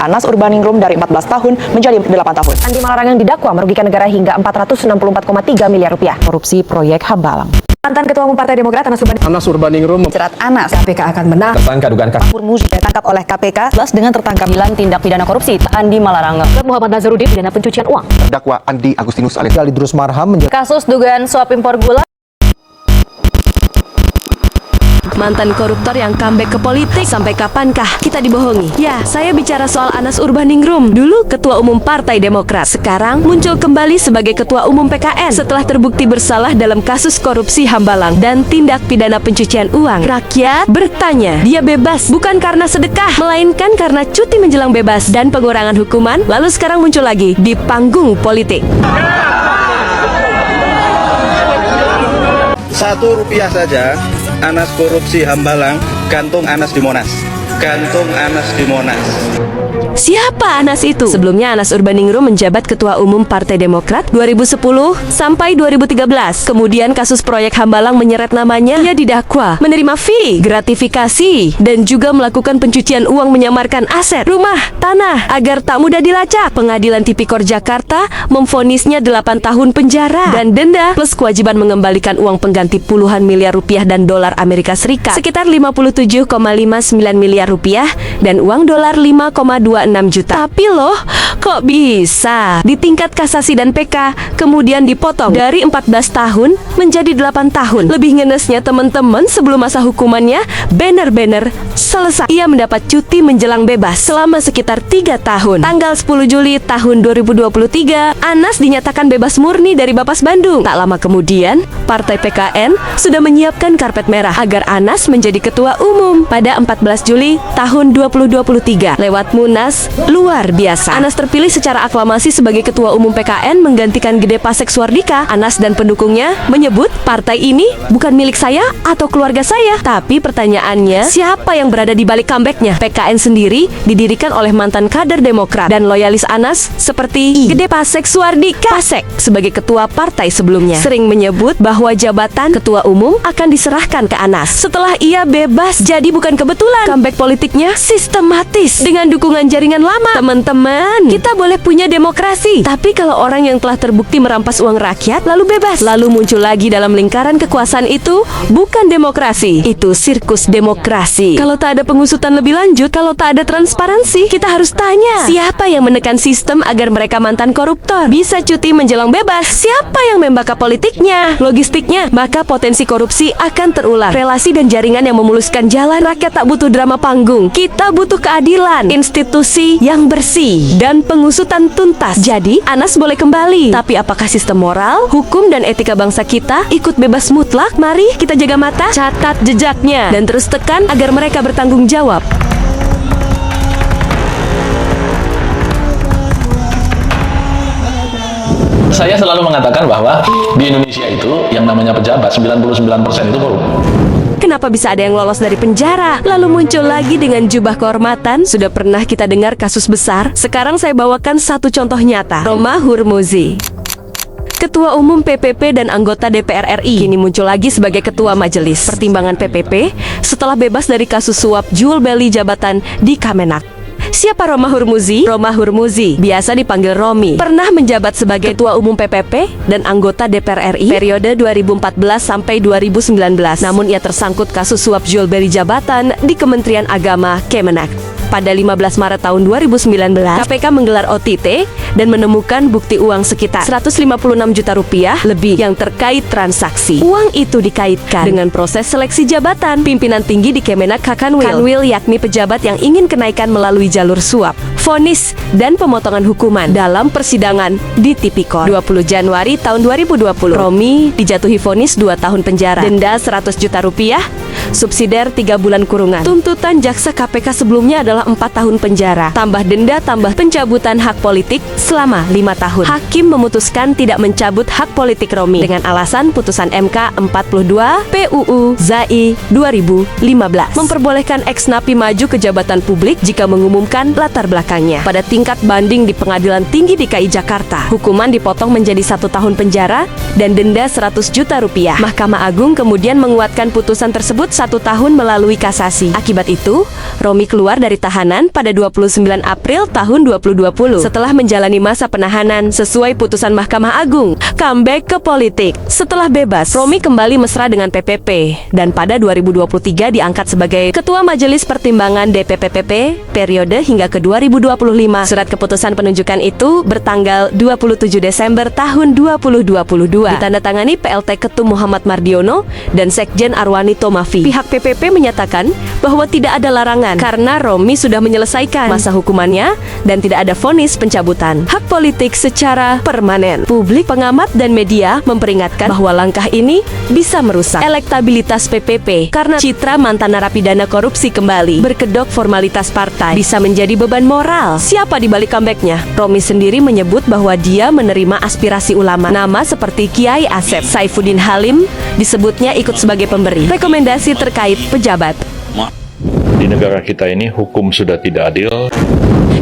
Anas Urbaningrum dari 14 tahun menjadi 8 tahun. Andi Malarangang didakwa merugikan negara hingga 464,3 miliar rupiah. Korupsi proyek Hambalang. Mantan Ketua Umum Partai Demokrat Anas Urbaningrum Jerat Anas. KPK akan menang. tersangka dugaan kasus Hurmuzi ditangkap oleh KPK dengan tertangkap 9 tindak pidana korupsi. Andi Malarangang. Muhammad Nazarudin pidana pencucian uang. Terdakwa Andi Agustinus alias Idrus Marham menjadi Kasus dugaan suap impor gula. Mantan koruptor yang comeback ke politik. Sampai kapankah kita dibohongi? Ya, saya bicara soal Anas Urbaningrum. Dulu Ketua Umum Partai Demokrat, sekarang muncul kembali sebagai Ketua Umum PKN setelah terbukti bersalah dalam kasus korupsi Hambalang dan tindak pidana pencucian uang. Rakyat bertanya, dia bebas bukan karena sedekah, melainkan karena cuti menjelang bebas dan pengurangan hukuman. Lalu sekarang muncul lagi di panggung politik. Rp1 saja Anas korupsi Hambalang, gantung Anas di Monas. Gantung Anas di Monas. Siapa Anas itu? Sebelumnya Anas Urbaningrum menjabat Ketua Umum Partai Demokrat 2010 sampai 2013. Kemudian kasus proyek Hambalang menyeret namanya. Ia didakwa menerima fee, gratifikasi, dan juga melakukan pencucian uang menyamarkan aset, rumah, tanah agar tak mudah dilacak. Pengadilan Tipikor Jakarta memvonisnya 8 tahun penjara dan denda plus kewajiban mengembalikan uang pengganti puluhan miliar rupiah dan dolar Amerika Serikat sekitar 57,59 miliar rupiah dan uang dolar 5,26 juta. Tapi loh, kok bisa di tingkat kasasi dan PK kemudian dipotong dari 14 tahun menjadi 8 tahun. Lebih ngenesnya teman-teman, sebelum masa hukumannya banner-banner selesai, ia mendapat cuti menjelang bebas selama sekitar 3 tahun. Tanggal 10 Juli tahun 2023, Anas dinyatakan bebas murni dari Bapas Bandung. Tak lama kemudian, Partai PKN sudah menyiapkan karpet merah agar Anas menjadi ketua umum pada 14 Juli tahun 2023 lewat Munas luar biasa. Anas terpilih secara aklamasi sebagai ketua umum PKN menggantikan Gede Pasek Suardika. Anas dan pendukungnya menyebut partai ini bukan milik saya atau keluarga saya. Tapi pertanyaannya, siapa yang berada di balik comebacknya? PKN sendiri didirikan oleh mantan kader Demokrat dan loyalis Anas seperti Gede Pasek Suardika. Pasek sebagai ketua partai sebelumnya sering menyebut bahwa jabatan ketua umum akan diserahkan ke Anas setelah ia bebas. Jadi bukan kebetulan comeback politiknya sistematis dengan dukungan jaringan lama. Teman-teman, kita boleh punya demokrasi, tapi kalau orang yang telah terbukti merampas uang rakyat lalu bebas, lalu muncul lagi dalam lingkaran kekuasaan, itu bukan demokrasi, itu sirkus demokrasi. Kalau tak ada pengusutan lebih lanjut, kalau tak ada transparansi, kita harus tanya, siapa yang menekan sistem agar mereka mantan koruptor bisa cuti menjelang bebas? Siapa yang membakar politiknya, logistiknya? Maka potensi korupsi akan terulang. Relasi dan jaringan yang memuluskan jalan. Rakyat tak butuh drama panggung, kita butuh keadilan, institusi yang bersih, dan pengusutan tuntas. Jadi Anas boleh kembali, tapi apakah sistem moral, hukum, dan etika bangsa kita ikut bebas mutlak? Mari kita jaga mata, catat jejaknya, dan terus tekan agar mereka bertanggung jawab. Saya selalu mengatakan bahwa di Indonesia itu yang namanya pejabat 99% itu korup. Kenapa bisa ada yang lolos dari penjara lalu muncul lagi dengan jubah kehormatan? Sudah pernah kita dengar kasus besar. Sekarang saya bawakan satu contoh nyata. Romah Hurmuzi, Ketua Umum PPP dan anggota DPR RI, kini muncul lagi sebagai Ketua Majelis Pertimbangan PPP setelah bebas dari kasus suap jual beli jabatan di Kemenak. Siapa Romah Hurmuzi? Romah Hurmuzi, biasa dipanggil Romi, pernah menjabat sebagai Ketua Umum PPP dan anggota DPR RI periode 2014 sampai 2019. Namun ia tersangkut kasus suap jual beli jabatan di Kementerian Agama Kemenak. Pada 15 Maret tahun 2019, KPK menggelar OTT dan menemukan bukti uang sekitar 156 juta rupiah lebih yang terkait transaksi. Uang itu dikaitkan dengan proses seleksi jabatan pimpinan tinggi di Kemenak Kanwil, yakni pejabat yang ingin kenaikan melalui jalur suap, vonis, dan pemotongan hukuman dalam persidangan di Tipikor. 20 Januari tahun 2020, Romi dijatuhi vonis 2 tahun penjara, denda 100 juta rupiah, subsidiar 3 bulan kurungan. Tuntutan jaksa KPK sebelumnya adalah 4 tahun penjara, tambah denda, tambah pencabutan hak politik selama 5 tahun. Hakim memutuskan tidak mencabut hak politik Romi dengan alasan putusan MK 42 PUU ZAI 2015 memperbolehkan ex-napi maju ke jabatan publik jika mengumumkan latar belakang belakangnya. Pada tingkat banding di Pengadilan Tinggi DKI Jakarta, hukuman dipotong menjadi 1 tahun penjara dan denda 100 juta rupiah. Mahkamah Agung kemudian menguatkan putusan tersebut 1 tahun melalui kasasi. Akibat itu, Romi keluar dari tahanan pada 29 April tahun 2020 setelah menjalani masa penahanan sesuai putusan Mahkamah Agung. Comeback ke politik. Setelah bebas, Romi kembali mesra dengan PPP dan pada 2023 diangkat sebagai Ketua Majelis Pertimbangan DPP-PP periode hingga ke 2025. Surat keputusan penunjukan itu bertanggal 27 Desember tahun 2022 ditandatangani PLT Ketum Muhammad Mardiono dan Sekjen Arwani Tomafi. Pihak PPP menyatakan bahwa tidak ada larangan karena Romi sudah menyelesaikan masa hukumannya dan tidak ada vonis pencabutan hak politik secara permanen. Publik, pengamat, dan media memperingatkan bahwa langkah ini bisa merusak elektabilitas PPP karena citra mantan narapidana korupsi kembali berkedok formalitas partai bisa menjadi beban moral. Siapa di balik comebacknya? Romi sendiri menyebut bahwa dia menerima aspirasi ulama. Nama seperti Kiai Asep, Saifuddin Halim disebutnya ikut sebagai pemberi rekomendasi terkait pejabat. Di negara kita ini hukum sudah tidak adil.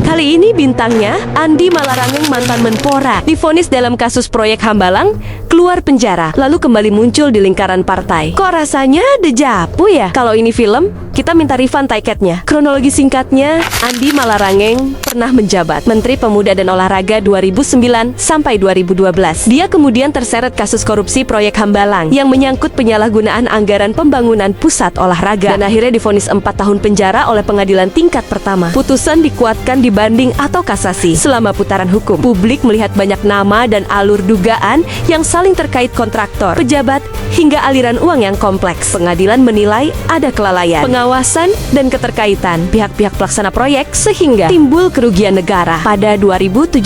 Kali ini bintangnya, Andi Malarangeng, mantan Menpora, divonis dalam kasus proyek Hambalang, keluar penjara, lalu kembali muncul di lingkaran partai. Kok rasanya dejavu ya? Kalau ini film, kita minta refund tiketnya. Kronologi singkatnya, Andi Malarangeng pernah menjabat Menteri Pemuda dan Olahraga 2009 sampai 2012. Dia kemudian terseret kasus korupsi proyek Hambalang yang menyangkut penyalahgunaan anggaran pembangunan pusat olahraga dan akhirnya divonis 4 tahun penjara oleh pengadilan tingkat pertama. Putusan dikuatkan di banding atau kasasi. Selama putaran hukum, publik melihat banyak nama dan alur dugaan yang saling terkait kontraktor, pejabat, hingga aliran uang yang kompleks. Pengadilan menilai ada kelalaian, pengawasan, dan keterkaitan pihak-pihak pelaksana proyek sehingga timbul kerugian negara. Pada 2017,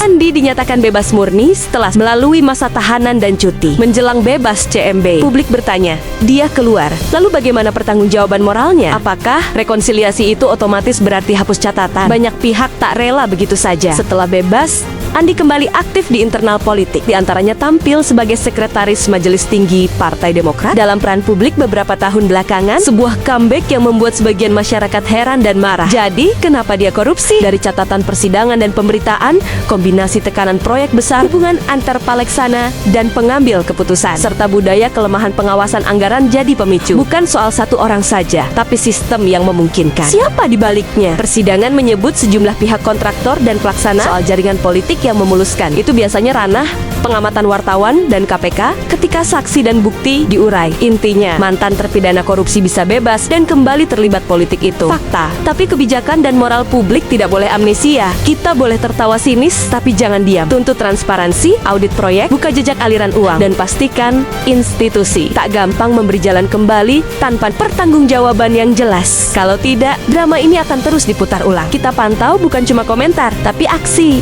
Andi dinyatakan bebas murni setelah melalui masa tahanan dan cuti. Menjelang bebas CMB, publik bertanya, dia keluar. Lalu bagaimana pertanggungjawaban moralnya? Apakah rekonsiliasi itu otomatis berarti hapus catatan? Banyak pihak tak rela begitu saja. Setelah bebas, Andi kembali aktif di internal politik. Di antaranya tampil sebagai sekretaris Majelis Tinggi Partai Demokrat. Dalam peran publik beberapa tahun belakangan, sebuah comeback yang membuat sebagian masyarakat heran dan marah. Jadi, kenapa dia korupsi? Dari catatan persidangan dan pemberitaan, kombinasi tekanan proyek besar, hubungan antar palaksana dan pengambil keputusan, serta budaya kelemahan pengawasan anggaran jadi pemicu. Bukan soal satu orang saja, tapi sistem yang memungkinkan. Siapa di baliknya? Persidangan menyebut sejumlah pihak kontraktor dan pelaksana soal jaringan politik yang memuluskan. Itu biasanya ranah pengamatan wartawan dan KPK ketika saksi dan bukti diurai. Intinya, mantan terpidana korupsi bisa bebas dan kembali terlibat politik itu fakta. Tapi kebijakan dan moral publik tidak boleh amnesia. Kita boleh tertawa sinis, tapi jangan diam. Tuntut transparansi, audit proyek, buka jejak aliran uang, dan pastikan institusi tak gampang memberi jalan kembali tanpa pertanggungjawaban yang jelas. Kalau tidak, drama ini akan terus diputar ulang. Kita pantau bukan cuma komentar, tapi aksi.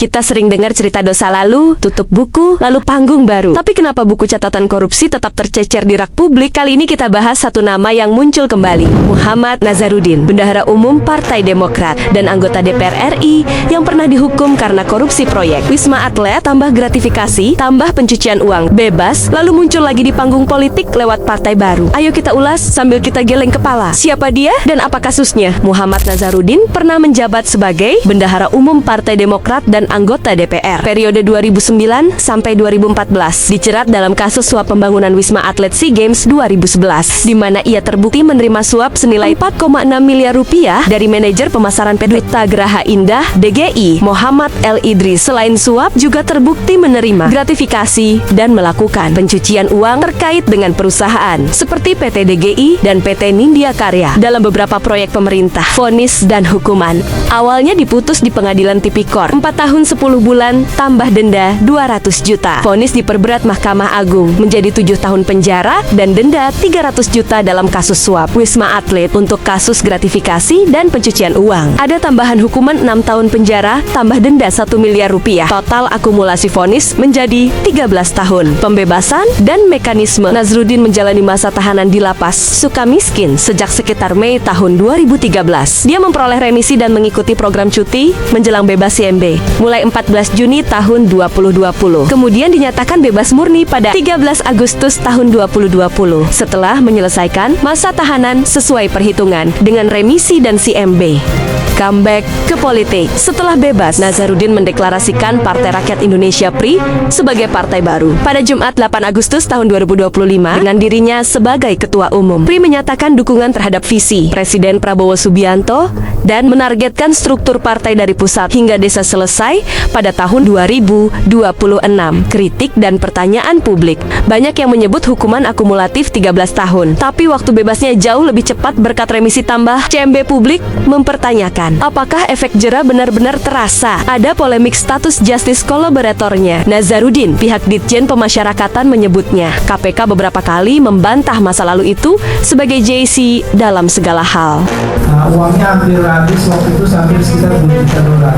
Kita sering dengar cerita dosa lalu, tutup buku, lalu panggung baru. Tapi kenapa buku catatan korupsi tetap tercecer di rak publik? Kali ini kita bahas satu nama yang muncul kembali, Muhammad Nazarudin, Bendahara Umum Partai Demokrat dan anggota DPR RI yang pernah dihukum karena korupsi proyek Wisma Atlet, tambah gratifikasi, tambah pencucian uang, bebas, lalu muncul lagi di panggung politik lewat partai baru. Ayo kita ulas sambil kita geleng kepala. Siapa dia dan apa kasusnya? Muhammad Nazarudin pernah menjabat sebagai Bendahara Umum Partai Demokrat dan anggota DPR periode 2009 sampai 2014, dicerat dalam kasus suap pembangunan Wisma Atlet SEA Games 2011, di mana ia terbukti menerima suap senilai 4,6 miliar rupiah dari manajer pemasaran PT Graha Indah DGI Muhammad L. Idris. Selain suap, juga terbukti menerima gratifikasi dan melakukan pencucian uang terkait dengan perusahaan seperti PT DGI dan PT Nindya Karya dalam beberapa proyek pemerintah. Vonis dan hukuman awalnya diputus di Pengadilan Tipikor 4 tahun 10 bulan tambah denda 200 juta. Vonis diperberat Mahkamah Agung menjadi 7 tahun penjara dan denda 300 juta dalam kasus suap Wisma Atlet untuk kasus gratifikasi dan pencucian uang. Ada tambahan hukuman 6 tahun penjara tambah denda 1 miliar rupiah. Total akumulasi vonis menjadi 13 tahun. Pembebasan dan mekanisme. Nazarudin menjalani masa tahanan di lapas Sukamiskin sejak sekitar Mei tahun 2013. Dia memperoleh remisi dan mengikuti program cuti menjelang bebas CMB. Mulai mulai 14 Juni tahun 2020. Kemudian dinyatakan bebas murni pada 13 Agustus tahun 2020 setelah menyelesaikan masa tahanan sesuai perhitungan dengan remisi dan CMB. Comeback ke politik. Setelah bebas, Nazarudin mendeklarasikan Partai Rakyat Indonesia PRI sebagai partai baru. Pada Jumat 8 Agustus tahun 2025, dengan dirinya sebagai ketua umum, PRI menyatakan dukungan terhadap visi Presiden Prabowo Subianto dan menargetkan struktur partai dari pusat hingga desa selesai pada tahun 2026. Kritik dan pertanyaan publik. Banyak yang menyebut hukuman akumulatif 13 tahun, tapi waktu bebasnya jauh lebih cepat berkat remisi tambah. CMB publik mempertanyakan, apakah efek jera benar-benar terasa? Ada polemik status justice kolaboratornya Nazarudin. Pihak Ditjen Pemasyarakatan menyebutnya KPK beberapa kali membantah masa lalu itu sebagai JC dalam segala hal. Nah, uangnya hampir habis waktu itu sampai sekitar 20 juta dolar.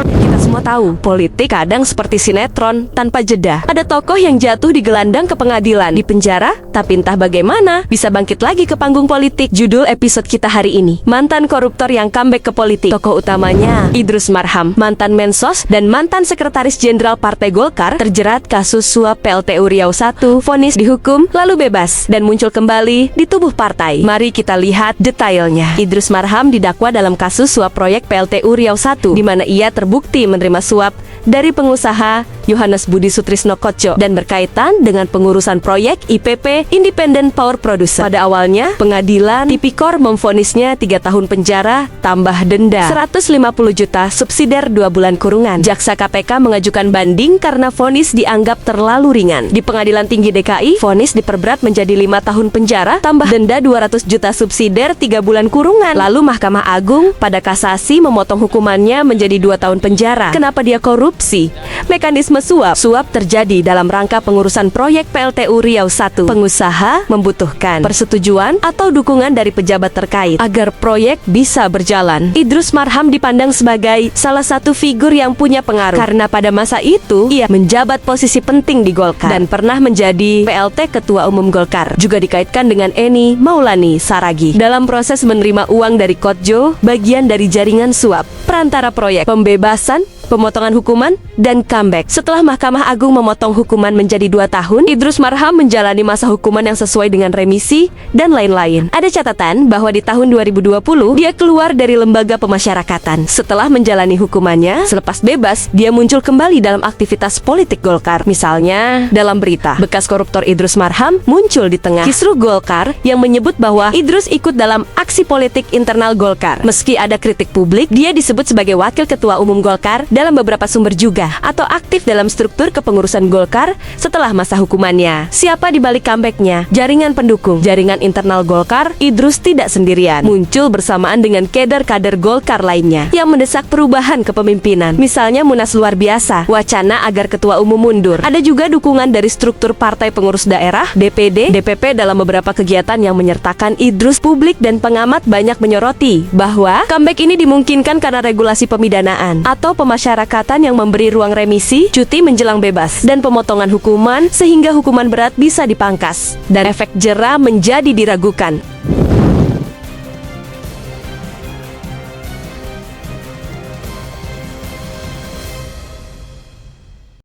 Kita semua tahu, politik kadang seperti sinetron tanpa jeda. Ada tokoh yang jatuh di gelandang ke pengadilan, di penjara, tapi entah bagaimana bisa bangkit lagi ke panggung politik. Judul episode kita hari ini, mantan koruptor yang comeback ke politik. Tokoh utamanya Idrus Marham, mantan Mensos dan mantan Sekretaris Jenderal Partai Golkar, terjerat kasus suap PLTU Riau I, vonis dihukum, lalu bebas, dan muncul kembali di tubuh partai. Mari kita lihat detailnya. Idrus Marham didakwa dalam kasus suap proyek PLTU Riau I, di mana ia terbukti menerima suap dari pengusaha Yohanes Budi Sutrisno Koco dan berkaitan dengan pengurusan proyek IPP Independent Power Producer. Pada awalnya, pengadilan Tipikor memvonisnya 3 tahun penjara tambah denda 150 juta subsidiar 2 bulan kurungan. Jaksa KPK mengajukan banding karena vonis dianggap terlalu ringan. Di Pengadilan Tinggi DKI, vonis diperberat menjadi 5 tahun penjara tambah denda 200 juta subsidiar 3 bulan kurungan. Lalu Mahkamah Agung pada kasasi memotong hukumannya menjadi 2 tahun penjara. Kenapa dia korupsi? Mekanisme suap terjadi dalam rangka pengurusan proyek PLTU Riau I. Pengusaha membutuhkan persetujuan atau dukungan dari pejabat terkait agar proyek bisa berjalan. Idrus Marham dipandang sebagai salah satu figur yang punya pengaruh karena pada masa itu ia menjabat posisi penting di Golkar dan pernah menjadi PLT Ketua Umum Golkar. Juga dikaitkan dengan Eni Maulani Saragih dalam proses menerima uang dari Kotjo, bagian dari jaringan suap perantara proyek pembebasan, pemotongan hukuman, dan comeback. Setelah Mahkamah Agung memotong hukuman menjadi 2 tahun, Idrus Marham menjalani masa hukuman yang sesuai dengan remisi dan lain-lain. Ada catatan bahwa di tahun 2020, dia keluar dari lembaga pemasyarakatan. Setelah menjalani hukumannya, selepas bebas, dia muncul kembali dalam aktivitas politik Golkar. Misalnya, dalam berita, bekas koruptor Idrus Marham muncul di tengah kisruh Golkar yang menyebut bahwa Idrus ikut dalam aksi politik internal Golkar. Meski ada kritik publik, dia disebut sebagai wakil ketua umum Golkar dalam beberapa sumber juga, atau aktif dalam struktur kepengurusan Golkar setelah masa hukumannya. Siapa di balik comebacknya? Jaringan pendukung, jaringan internal Golkar. Idrus tidak sendirian, muncul bersamaan dengan kader-kader Golkar lainnya yang mendesak perubahan kepemimpinan. Misalnya Munas luar biasa, wacana agar ketua umum mundur. Ada juga dukungan dari struktur partai pengurus daerah, DPD, DPP dalam beberapa kegiatan yang menyertakan Idrus. Publik dan pengamat banyak menyoroti bahwa comeback ini dimungkinkan karena regulasi pemidanaan atau pemasyarakatan yang memberi ruang remisi, cuti menjelang bebas, dan pemotongan hukuman sehingga hukuman berat bisa dipangkas dan efek jera menjadi diragukan.